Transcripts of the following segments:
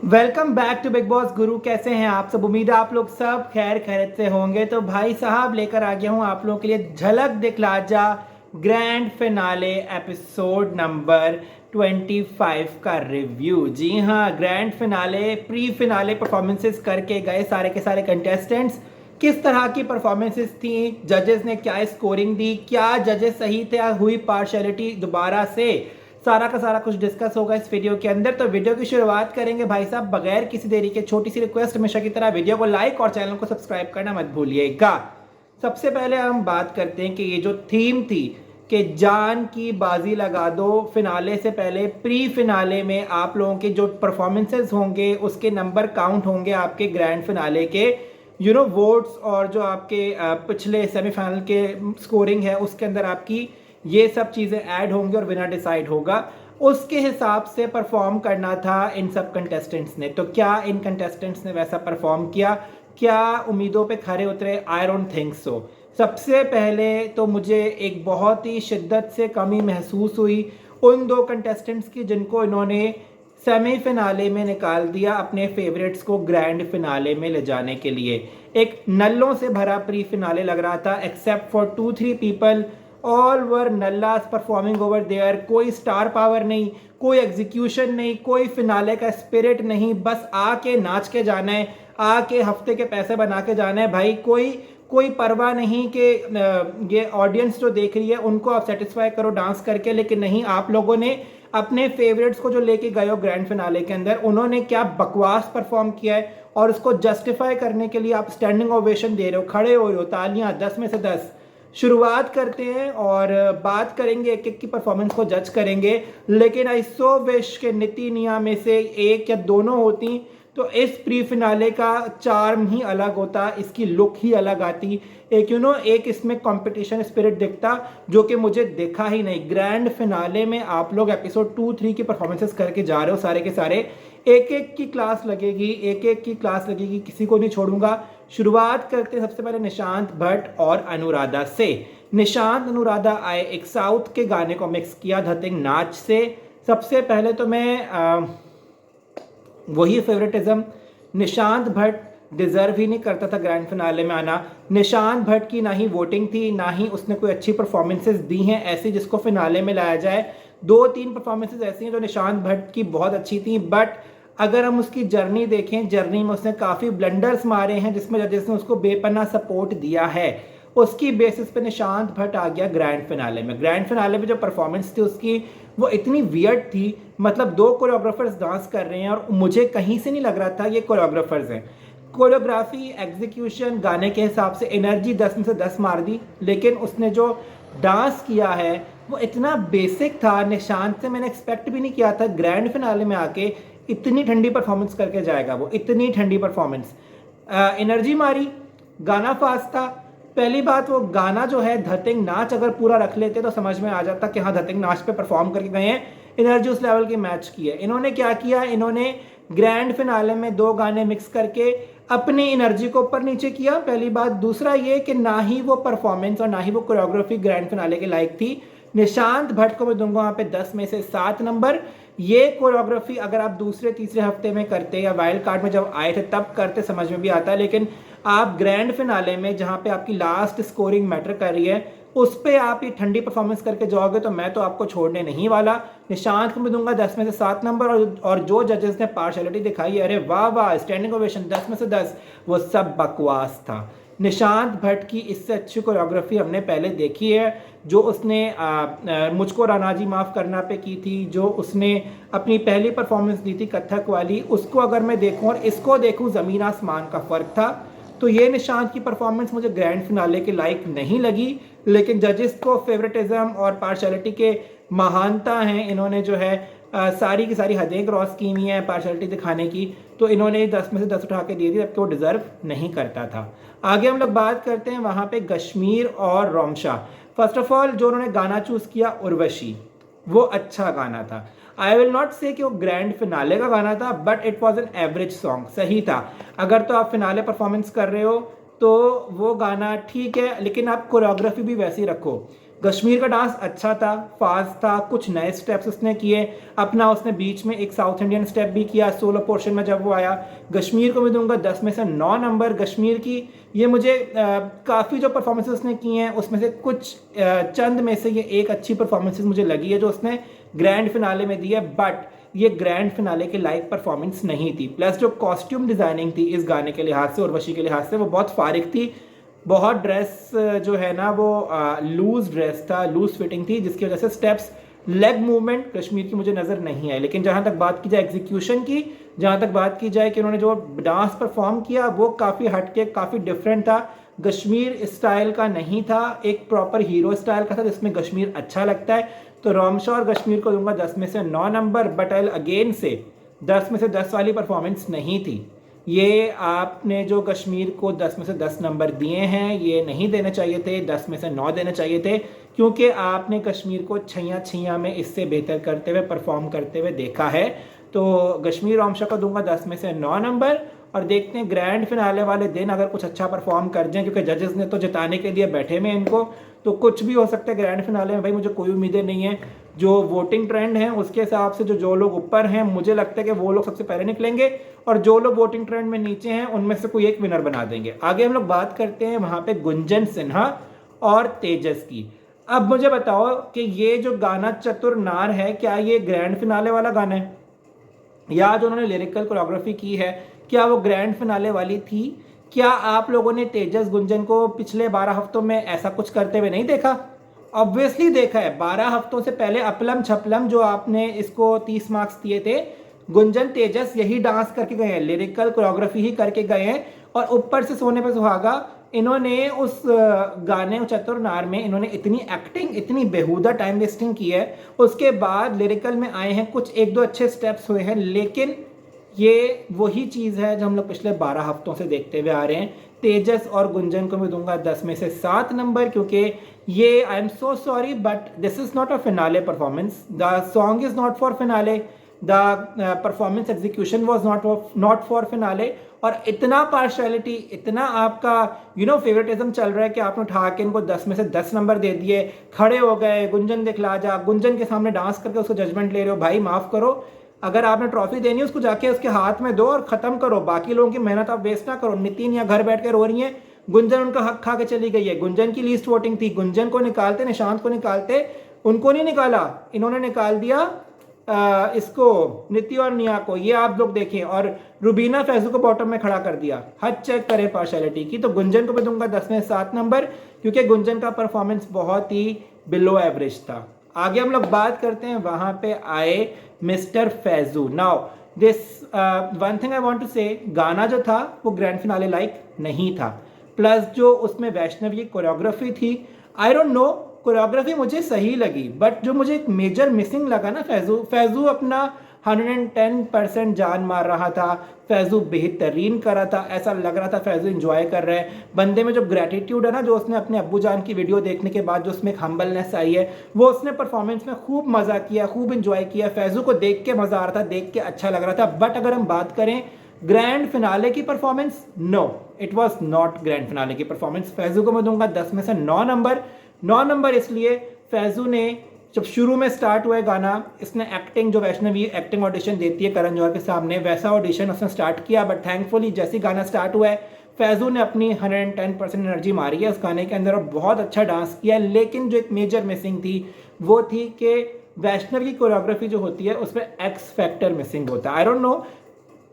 Welcome back to Bigg Boss गुरु। कैसे हैं आप सब? उम्मीद है आप लोग सब खैर खैरियत से होंगे। तो भाई साहब लेकर आ गया हूं आप लोगों के लिए झलक दिखला जा ग्रैंड फिनाले एपिसोड नंबर 25 का रिव्यू। जी हाँ, grand finale pre finale performances करके गए सारे के सारे कंटेस्टेंट्स। किस तरह की परफॉर्मेंसेस थी, जजेस ने क्या स्कोरिंग दी, क्या जजेस सही थे, हुई पार्शियलिटी दोबारा से, सारा का सारा कुछ डिस्कस होगा इस वीडियो के अंदर। तो वीडियो की शुरुआत करेंगे भाई साहब बगैर किसी देरी के। छोटी सी रिक्वेस्ट हमेशा की तरह, वीडियो को लाइक और चैनल को सब्सक्राइब करना मत भूलिएगा। सबसे पहले हम बात करते हैं कि ये जो थीम थी कि जान की बाजी लगा दो, फिनाले से पहले प्री फिनाले में आप लोगों के जो परफॉर्मेंसेस होंगे उसके नंबर काउंट होंगे आपके ग्रैंड फिनाले के वोट्स, और जो आपके पिछले सेमीफाइनल के स्कोरिंग है उसके अंदर आपकी ये सब चीज़ें ऐड होंगी और विनर डिसाइड होगा। उसके हिसाब से परफॉर्म करना था इन सब कंटेस्टेंट्स ने। तो क्या इन कंटेस्टेंट्स ने वैसा परफॉर्म किया? क्या उम्मीदों पे खरे उतरे? I don't think so. सबसे पहले तो मुझे एक बहुत ही शिद्दत से कमी महसूस हुई उन दो कंटेस्टेंट्स की जिनको इन्होंने सेमीफिनाले में निकाल दिया अपने फेवरेट्स को ग्रैंड फिनाले में ले जाने के लिए। एक नल्लों से भरा प्री फिनाले लग रहा था, except for 2-3 people. All were नल्लास परफॉर्मिंग ओवर देयर। कोई स्टार पावर नहीं, कोई एग्जीक्यूशन नहीं, कोई फिनाले का स्पिरिट नहीं, बस आके नाच के जाना है, आके हफ्ते के पैसे बना के जाना है भाई। कोई कोई परवाह नहीं कि ये ऑडियंस जो देख रही है उनको आप सेटिस्फाई करो डांस करके। लेकिन नहीं, आप लोगों ने अपने फेवरेट्स को जो लेके गए हो ग्रैंड फिनाले के अंदर, उन्होंने क्या बकवास परफॉर्म किया है, और उसको जस्टिफाई करने के लिए आप स्टैंडिंग ओवेशन दे रहे हो, खड़े हो रहे हो, तालियां 10 में से 10। शुरुआत करते हैं और बात करेंगे, एक एक की परफॉर्मेंस को जज करेंगे। लेकिन आई सो विश के नीति निया में से एक या दोनों होती तो इस प्री फिनाले का चार्म ही अलग होता, इसकी लुक ही अलग आती। एक इसमें कंपटीशन स्पिरिट दिखता जो कि मुझे देखा ही नहीं। ग्रैंड फिनाले में आप लोग एपिसोड 2-3 की परफॉर्मेंसेस करके जा रहे हो सारे के सारे। एक एक की क्लास लगेगी, एक एक की क्लास लगेगी, किसी को नहीं छोड़ूंगा। शुरुआत करते हैं सबसे पहले निशांत भट्ट और अनुराधा से। निशांत अनुराधा आए, एक साउथ के गाने को मिक्स किया धतिंग नाच से। सबसे पहले तो मैं वही फेवरेटिज्म, निशांत भट्ट डिजर्व ही नहीं करता था ग्रैंड फिनाले में आना। निशांत भट्ट की ना ही वोटिंग थी, ना ही उसने कोई अच्छी परफॉर्मेंसेस दी हैं ऐसी जिसको फिनाले में लाया जाए। 2-3 परफॉर्मेंसेस ऐसी हैं जो निशांत भट्ट की बहुत अच्छी थी, बट अगर हम उसकी जर्नी देखें, जर्नी में उसने काफ़ी ब्लंडर्स मारे हैं जिसमें जजेस ने उसको बेपना सपोर्ट दिया है। उसकी बेसिस पे निशांत भट्ट आ गया ग्रैंड फिनाले में। ग्रैंड फिनाले में जो परफॉर्मेंस थी उसकी वो इतनी वियर्ड थी, मतलब 2 कोरियोग्राफर्स डांस कर रहे हैं और मुझे कहीं से नहीं लग रहा था ये कोरियोग्राफर्स हैं। कोरियोग्राफी, एग्जीक्यूशन, गाने के हिसाब से एनर्जी 10 में से 10 मार दी, लेकिन उसने जो डांस किया है वो इतना बेसिक था। निशांत से मैंने एक्सपेक्ट भी नहीं किया था ग्रैंड फिनाले में आके इतनी ठंडी परफॉर्मेंस करके जाएगा वो, इतनी ठंडी परफॉर्मेंस। एनर्जी मारी, गाना फास्ट था। पहली बात, वो गाना जो है धतिंग नाच अगर पूरा रख लेते तो समझ में आ जाता कि हाँ धतिंग नाच पे परफॉर्म करके गए हैं, एनर्जी उस लेवल की मैच की है। इन्होंने क्या किया, इन्होंने ग्रैंड फिनाले में 2 गाने मिक्स करके अपनी एनर्जी को ऊपर नीचे किया, पहली बात। दूसरा ये कि ना ही वो परफॉर्मेंस और ना ही वो कोरियोग्राफी ग्रैंड फिनाले के लायक थी। निशांत भट्ट को मैं दूंगा वहाँ पे 10 में से 7 नंबर। ये कोरियोग्राफी अगर आप दूसरे तीसरे हफ्ते में करते या वाइल्ड कार्ड में जब आए थे तब करते समझ में भी आता, लेकिन आप ग्रैंड फिनाले में जहाँ पे आपकी लास्ट स्कोरिंग मैटर कर रही है उस पे आप ये ठंडी परफॉर्मेंस करके जाओगे तो मैं तो आपको छोड़ने नहीं वाला। निशांत को मैं दूंगा 10 में से 7 नंबर। और जो जजेस ने पार्शियलिटी दिखाई, अरे वाह वाह, स्टैंडिंग ओवेशन 10 में से 10, वो सब बकवास था। निशांत भट्ट की इससे अच्छी कोरियोग्राफी हमने पहले देखी है, जो उसने मुझको रानाजी माफ़ करना पे की थी, जो उसने अपनी पहली परफॉर्मेंस दी थी कथक वाली। उसको अगर मैं देखूं और इसको देखूं, ज़मीन आसमान का फ़र्क था। तो ये निशांत की परफॉर्मेंस मुझे ग्रैंड फिनाले के लायक नहीं लगी। लेकिन जजेस को फेवरेटिज्म और पार्शियलिटी के महानता हैं, इन्होंने जो है सारी की सारी हदें क्रॉस की हुई हैं पार्शियलिटी दिखाने की, तो इन्होंने 10 में से 10 उठा के दे दी, जबकि वो डिज़र्व नहीं करता था। आगे हम लोग बात करते हैं वहाँ पे कश्मीर और रोमशा। फर्स्ट ऑफ ऑल जो उन्होंने गाना चूज़ किया उर्वशी, वो अच्छा गाना था। आई विल नॉट से कि वो ग्रैंड फिनाले का गाना था, but it was an average song, सही था। अगर तो आप फिनाले परफॉर्मेंस कर रहे हो तो वो गाना ठीक है, लेकिन आप कोरियोग्राफी भी वैसी रखो। कश्मीर का डांस अच्छा था, फास्ट था, कुछ नए स्टेप्स उसने किए अपना। उसने बीच में एक साउथ इंडियन स्टेप भी किया सोलो पोर्शन में जब वो आया। कश्मीर को मैं दूंगा 10 में से 9 नंबर। कश्मीर की ये मुझे काफ़ी जो परफॉर्मेंसेस उसने की हैं उसमें से कुछ चंद में से ये एक अच्छी परफॉर्मेंसेस मुझे लगी है जो उसने ग्रैंड फिनाले में दी है, बट ये ग्रैंड फिनाले के लाइक परफॉर्मेंस नहीं थी। प्लस जो कॉस्ट्यूम डिजाइनिंग थी इस गाने के लिहाज से, उर्वशी के लिहाज से, वो बहुत फारिग थी। बहुत ड्रेस जो है ना वो लूज ड्रेस था, लूज फिटिंग थी, जिसकी वजह से स्टेप्स, लेग मूवमेंट कश्मीर की मुझे नज़र नहीं आई। लेकिन जहाँ तक बात की जाए एग्जीक्यूशन की, जहाँ तक बात की जाए कि उन्होंने जो डांस परफॉर्म किया वो काफ़ी हटके, काफ़ी डिफरेंट था। कश्मीर स्टाइल का नहीं था, एक प्रॉपर हीरो स्टाइल का था जिसमें कश्मीर अच्छा लगता है। तो रोमशा और कश्मीर को दूंगा 10 में से 9 नंबर। बट आई अगेन से 10 में से 10 वाली परफॉर्मेंस नहीं थी ये। आपने जो कश्मीर को 10 में से 10 नंबर दिए हैं ये नहीं देने चाहिए थे, 10 में से 9 देने चाहिए थे, क्योंकि आपने कश्मीर को छैया छैया में इससे बेहतर करते हुए, परफॉर्म करते हुए देखा है। तो कश्मीर रोमशा को दूंगा 10 में से 9 नंबर। और देखते हैं ग्रैंड फिनाले वाले दिन अगर कुछ अच्छा परफॉर्म कर जाएं, क्योंकि जजेस ने तो जिताने के लिए बैठे में इनको, तो कुछ भी हो सकता है ग्रैंड फिनाले में। भाई मुझे कोई उम्मीदें नहीं है। जो वोटिंग ट्रेंड है उसके हिसाब से जो लोग ऊपर हैं मुझे लगता है कि वो लोग सबसे पहले निकलेंगे, और जो लोग वोटिंग ट्रेंड में नीचे हैं उनमें से कोई एक विनर बना देंगे। आगे हम लोग बात करते हैं वहाँ पे गुंजन सिन्हा और तेजस की। अब मुझे बताओ कि ये जो गाना चतुर नार है, क्या ये ग्रैंड फिनाले वाला गाना है, या जो उन्होंने लिरिकल कोरियोग्राफी की है क्या वो ग्रैंड फिनाले वाली थी? क्या आप लोगों ने तेजस गुंजन को पिछले 12 हफ्तों में ऐसा कुछ करते हुए नहीं देखा? ऑब्वियसली देखा है। 12 हफ्तों से पहले अपलम छपलम जो आपने इसको 30 मार्क्स दिए थे, गुंजन तेजस यही डांस करके गए हैं, लिरिकल कोरियोग्राफी ही करके गए हैं। और ऊपर से सोने पे सुहागा, इन्होंने उस गाने चतुर नार में इन्होंने इतनी एक्टिंग, इतनी बेहुदा टाइम वेस्टिंग की है। उसके बाद लिरिकल में आए हैं, कुछ एक दो अच्छे स्टेप्स हुए हैं, लेकिन ये वही चीज़ है जो हम लोग पिछले 12 हफ्तों से देखते हुए आ रहे हैं। तेजस और गुंजन को मैं दूंगा 10 में से 7 नंबर, क्योंकि ये, I am so sorry but this is not a finale performance. The song is not for finale, the performance execution was not for finale. और इतना पार्शलिटी, इतना आपका फेवरेटिज्म चल रहा है कि आपने उठा के इनको 10 में से 10 नंबर दे दिए। खड़े हो गए, गुंजन दिखला जा, गुंजन के सामने डांस करके उसको जजमेंट ले रहे हो। भाई माफ करो, अगर आपने ट्रॉफी देनी है उसको जाके उसके हाथ में दो और खत्म करो। बाकी लोगों की मेहनत आप वेस्ट ना करो। नितिन यहाँ घर बैठ के रो रही है, गुंजन उनका हक खा के चली गई है। गुंजन की लीस्ट वोटिंग थी, गुंजन को निकालते, निशांत को निकालते, उनको नहीं निकाला, इन्होंने निकाल दिया इसको, निति और निया को। ये आप लोग देखें, और रुबीना फैजू को बॉटम में खड़ा कर दिया। हद चेक करें पार्शलिटी की। तो गुंजन को मैं दूंगा 10 में 7 नंबर, क्योंकि गुंजन का परफॉर्मेंस बहुत ही बिलो एवरेज था। आगे हम लोग बात करते हैं, वहां पे आए mister Faizu. Now this one thing I want to say, गाना जो था वो ग्रैंड फिनाले लाइक नहीं था। प्लस जो उसमें वैष्णवी की कोरियोग्राफी थी, आई डोंट नो, कोरियोग्राफी मुझे सही लगी, बट जो मुझे एक मेजर मिसिंग लगा ना, फैजू अपना 110% जान मार रहा था। फैजू बेहतरीन कर रहा था, ऐसा लग रहा था फैजू एंजॉय कर रहे हैं। बंदे में जो ग्रेटिट्यूड है ना, जो उसने अपने अब्बू जान की वीडियो देखने के बाद जो उसमें एक हम्बलनेस आई है, वो उसने परफॉर्मेंस में खूब मजा किया, खूब एंजॉय किया। फैजू को देख के मजा आ रहा था, देख के अच्छा लग रहा था। बट अगर हम बात करें ग्रैंड फिनाले की performance, no, it was not grand finale की परफॉर्मेंस। फैजू को मैं दूंगा 10 में से 9 नंबर। 9 नंबर इसलिए, फैजू ने जब शुरू में स्टार्ट हुआ है गाना, इसने एक्टिंग, जो वैष्णवी एक्टिंग ऑडिशन देती है करण जौहर के सामने, वैसा ऑडिशन उसने स्टार्ट किया। बट थैंकफुली जैसे गाना स्टार्ट हुआ है, फैजू ने अपनी 110% एनर्जी मारी है उस गाने के अंदर और बहुत अच्छा डांस किया। लेकिन जो एक मेजर मिसिंग थी वो थी कि वैष्णवी की कोरियोग्राफी जो होती है उसमें एक्स फैक्टर मिसिंग होता है। आई डोंट नो,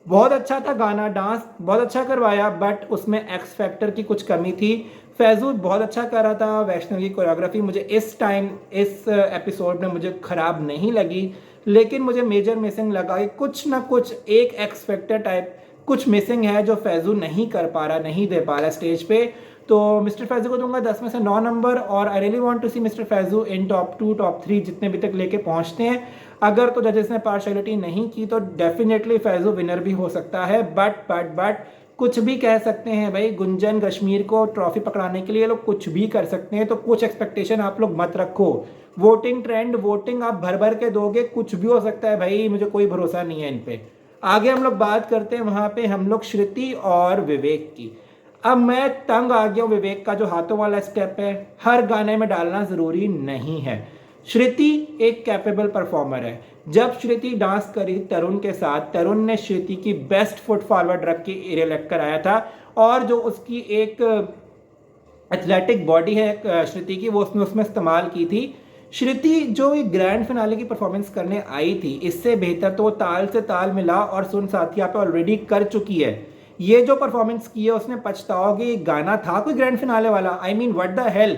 बहुत अच्छा था गाना, डांस बहुत अच्छा करवाया, बट उसमें एक्स फैक्टर की कुछ कमी थी। फैजू बहुत अच्छा कर रहा था। वैष्णवी की कोरियोग्राफी मुझे इस टाइम, इस एपिसोड में मुझे खराब नहीं लगी, लेकिन मुझे मेजर मिसिंग लगा कि कुछ ना कुछ एक एक्स फैक्टर टाइप कुछ मिसिंग है जो फैजू नहीं कर पा रहा, नहीं दे पा रहा स्टेज पे। तो मिस्टर फैजू को दूंगा 10 में से 9 नंबर। और I really want to see mister Faizu in top 2, top 3 जितने भी तक लेके पहुंचते हैं। अगर तो जजेस ने पार्शलिटी नहीं की तो डेफिनेटली फैजू विनर भी हो सकता है। बट कुछ भी कह सकते हैं भाई, गुंजन कश्मीर को ट्रॉफी पकड़ाने के लिए लोग कुछ भी कर सकते हैं। तो कुछ एक्सपेक्टेशन आप लोग मत रखो। वोटिंग ट्रेंड, वोटिंग आप भर भर के दोगे, कुछ भी हो सकता है भाई, मुझे कोई भरोसा नहीं है इन पे। आगे हम लोग बात करते हैं वहां पे हम लोग श्रुति और विवेक की। अब मैं तंग आ गया हूं विवेक का जो हाथों वाला स्टेप है हर गाने में डालना ज़रूरी नहीं है। श्रुति एक कैपेबल परफॉर्मर है। जब श्रुति डांस करी तरुण के साथ, तरुण ने श्रुति की बेस्ट फुट फॉरवर्ड रख के एरियल लेग कराया था, और जो उसकी एक एथलेटिक बॉडी है श्रुति की, वो उसने उसमें इस्तेमाल की थी। श्रुति जो एक ग्रैंड फिनाले की परफॉर्मेंस करने आई थी, इससे बेहतर तो वो ताल से ताल मिला और सुन साथिया पे ऑलरेडी कर चुकी है। ये जो परफॉर्मेंस की है उसने पछताओगे, ये गाना था कोई ग्रैंड फिनाले वाला? I mean what the hell,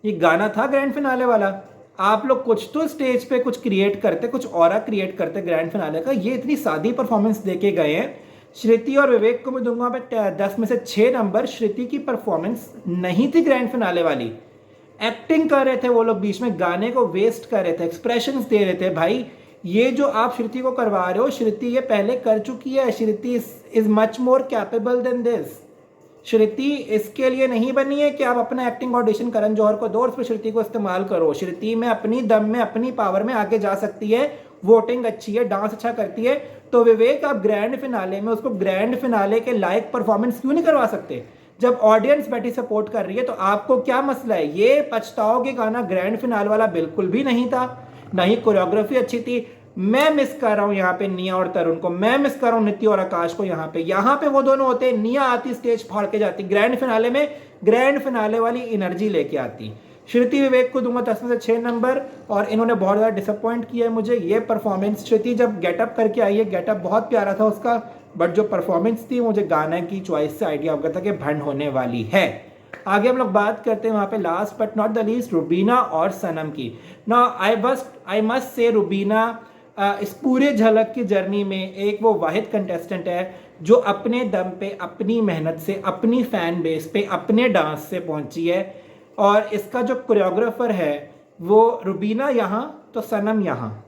ये गाना था ग्रैंड फिनाले वाला? आप लोग कुछ तो स्टेज पे कुछ क्रिएट करते, कुछ ऑरा क्रिएट करते ग्रैंड फिनाले का। ये इतनी सादी परफॉर्मेंस देके गए हैं। श्रुति और विवेक को मैं दूंगा 10 में से 6 नंबर। श्रुति की परफॉर्मेंस नहीं थी ग्रैंड फिनाले वाली। एक्टिंग कर रहे थे वो लोग, बीच में गाने को वेस्ट कर रहे थे, एक्सप्रेशंस दे रहे थे। भाई ये जो आप श्रुति को करवा रहे हो, श्रुति ये पहले कर चुकी है। Shruti is much more capable than this. Shruti इसके लिए नहीं बनी है कि आप अपना एक्टिंग ऑडिशन करण जौहर को दो और उस पर श्रुति को इस्तेमाल करो। श्रुति में अपनी दम में, अपनी पावर में आगे जा सकती है। वोटिंग अच्छी है, डांस अच्छा करती है। तो विवेक आप ग्रैंड फिनाले में उसको ग्रैंड फिनाले के लायक परफॉर्मेंस क्यों नहीं करवा सकते? जब ऑडियंस बैठी सपोर्ट कर रही है तो आपको क्या मसला है? ये पछताओगे गाना ग्रैंड फिनाले वाला बिल्कुल भी नहीं था, ना ही कोरियोग्राफी अच्छी थी। मैं मिस कर रहा हूं यहाँ पे निया और तरुण को, मैं मिस कर रहा हूं नित्य और आकाश को। यहाँ पे वो दोनों होते, निया आती स्टेज फाड़ के जाती, ग्रैंड फिनाले में ग्रैंड फिनाले वाली एनर्जी लेके आती। श्रुति विवेक को दूंगा 10 में से 6 नंबर, और इन्होंने बहुत ज़्यादा डिसअपॉइंट किया है मुझे। ये परफॉर्मेंस, श्रुति जब गेटअप करके आई है, गेटअप बहुत प्यारा था उसका, बट जो परफॉर्मेंस थी मुझे गाने की चॉइस से आइडिया हो गया था कि भंड होने वाली है। आगे हम लोग बात करते हैं वहाँ पे last but not the least Rubina और सनम की। Now I must say Rubina इस पूरे झलक की जर्नी में एक वो वाहिद कंटेस्टेंट है जो अपने दम पे, अपनी मेहनत से, अपनी फैन बेस पे, अपने डांस से पहुंची है। और इसका जो कोरियोग्राफर है वो रुबीना यहाँ तो सनम यहाँ,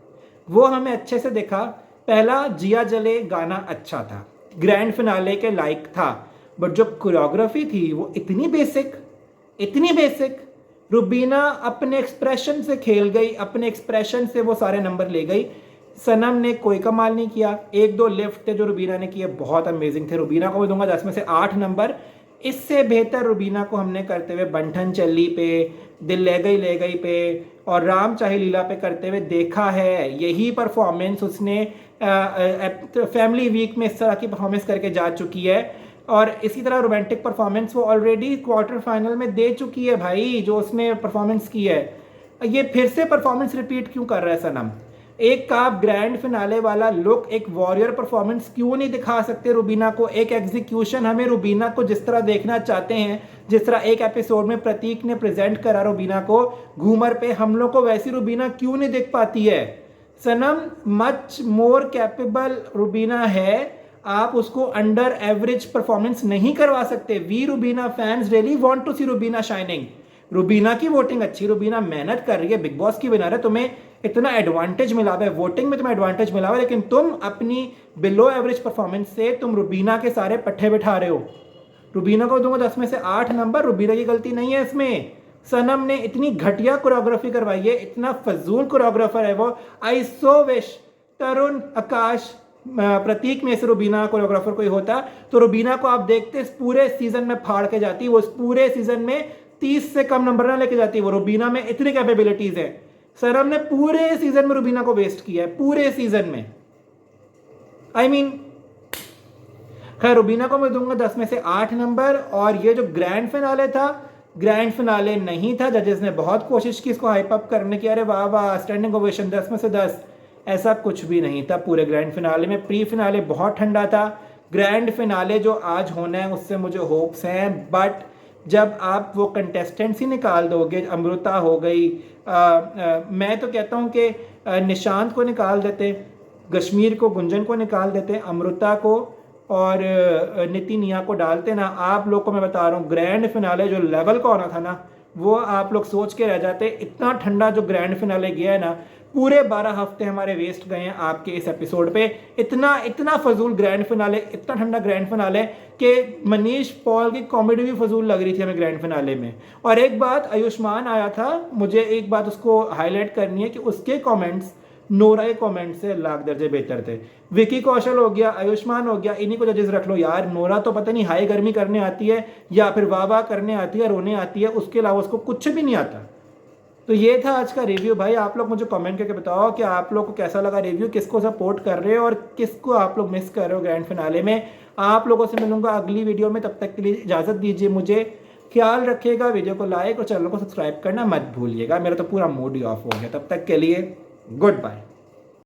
वो हमें अच्छे से दिखा। पहला जिया जले गाना अच्छा था, ग्रैंड फिनाले के लायक था, बट जो कोरियोग्राफी थी वो इतनी बेसिक। रुबीना अपने एक्सप्रेशन से खेल गई, अपने एक्सप्रेशन से वो सारे नंबर ले गई। सनम ने कोई कमाल नहीं किया। 1-2 लिफ्ट थे जो रुबीना ने किए, बहुत अमेजिंग थे। रुबीना को मैं दूंगा 10 में से 8 नंबर। इससे बेहतर रुबीना को हमने करते हुए बंठन चल्ली पे, दिल ले गई पे और राम चाहे लीला पे करते हुए देखा है। यही परफॉर्मेंस उसने फैमिली वीक में इस तरह की परफॉर्मेंस करके जा चुकी है, और इसी तरह रोमांटिक परफॉर्मेंस वो ऑलरेडी क्वार्टर फाइनल में दे चुकी है भाई, जो उसने परफॉर्मेंस की है। ये फिर से परफॉर्मेंस रिपीट क्यों कर रहा है सनम? एक का ग्रैंड फिनाले वाला लुक, एक वॉरियर परफॉर्मेंस क्यों नहीं दिखा सकते रुबीना को? एक एग्जीक्यूशन, हमें रुबीना को जिस तरह देखना चाहते हैं, जिस तरह एक एपिसोड में प्रतीक ने प्रेजेंट करा रुबीना को घूमर पे, हम लोग को वैसी रुबीना क्यों नहीं दिख पाती है? सनम मच मोर कैपेबल रुबीना है, आप उसको अंडर एवरेज परफॉर्मेंस नहीं करवा सकते। We Rubina fans really want to see Rubina shining. Rubina की वोटिंग अच्छी, रुबीना मेहनत कर रही है, बिग बॉस की विनर है, तुम्हें इतना एडवांटेज मिला है, वोटिंग में तुम्हें एडवांटेज मिला है, लेकिन तुम अपनी बिलो एवरेज परफॉर्मेंस से तुम रुबीना के सारे पट्टे बिठा रहे हो। रुबीना को दूंगा 10 में से 8 नंबर। रुबीना की गलती नहीं है इसमें। सनम ने इतनी घटिया कोरियोग्राफी करवाई है, इतना फजूल कोरियोग्राफर है वो। आई सो विश तरुण, आकाश, प्रतीक में से रुबीना कोरियोग्राफर कोई होता तो रुबीना को आप देखते इस पूरे सीजन में फाड़ के जाती। वो इस पूरे सीजन में 30 से कम नंबर ना लेके जाती। वो रुबीना में इतनी कैपेबिलिटीज है। सनम ने पूरे सीजन में रुबीना को वेस्ट किया है, पूरे सीजन में। आई मीन खैर, रुबीना को मैं दूंगा 10 में से 8 नंबर। और ये जो ग्रैंड फिनाले था, ग्रैंड फिनाले नहीं था। जजेस ने बहुत कोशिश की इसको हाइप अप करने की, अरे वाह वाह स्टैंडिंग ओवेशन 10 में से 10, ऐसा कुछ भी नहीं था पूरे ग्रैंड फिनाले में। प्री फिनाले बहुत ठंडा था। ग्रैंड फिनाले जो आज होना है उससे मुझे होप्स हैं, बट जब आप वो कंटेस्टेंट्स ही निकाल दोगे, अमृता हो गई, मैं तो कहता हूँ कि निशांत को निकाल देते, कश्मीर को, गुंजन को निकाल देते, अमृता को और नीति निया को डालते ना, आप लोग को मैं बता रहा हूँ ग्रैंड फिनाले जो लेवल का होना था ना, वो आप लोग सोच के रह जाते। इतना ठंडा जो ग्रैंड फिनाले गया है ना, पूरे 12 हफ्ते हमारे वेस्ट गए हैं आपके इस एपिसोड पे। इतना फजूल ग्रैंड फिनाले, इतना ठंडा ग्रैंड फिनाले कि मनीष पॉल की कॉमेडी भी फजूल लग रही थी हमें ग्रैंड फिनाले में। और एक बात, आयुष्मान आया था, मुझे एक बात उसको हाईलाइट करनी है कि उसके कमेंट्स नोरा के कमेंट से लाख दर्जे बेहतर थे। विकी कौशल हो गया, आयुष्मान हो गया, इन्हीं को जजेस रख लो यार। नोरा तो पता नहीं हाई गर्मी करने आती है या फिर वाह वाह करने आती है, रोने आती है, उसके अलावा उसको कुछ भी नहीं आता। तो ये था आज का रिव्यू भाई। आप लोग मुझे कमेंट करके बताओ कि आप लोग को कैसा लगा रिव्यू, किसको सपोर्ट कर रहे हो और किसको आप लोग मिस कर रहे हो ग्रैंड फिनाले में। आप लोगों से मिलूंगा अगली वीडियो में, तब तक के लिए इजाज़त दीजिए मुझे। ख्याल रखिएगा, वीडियो को लाइक और चैनल को सब्सक्राइब करना मत भूलिएगा। मेरा तो पूरा मूड ही ऑफ हो गया। तब तक के लिए गुड बाय।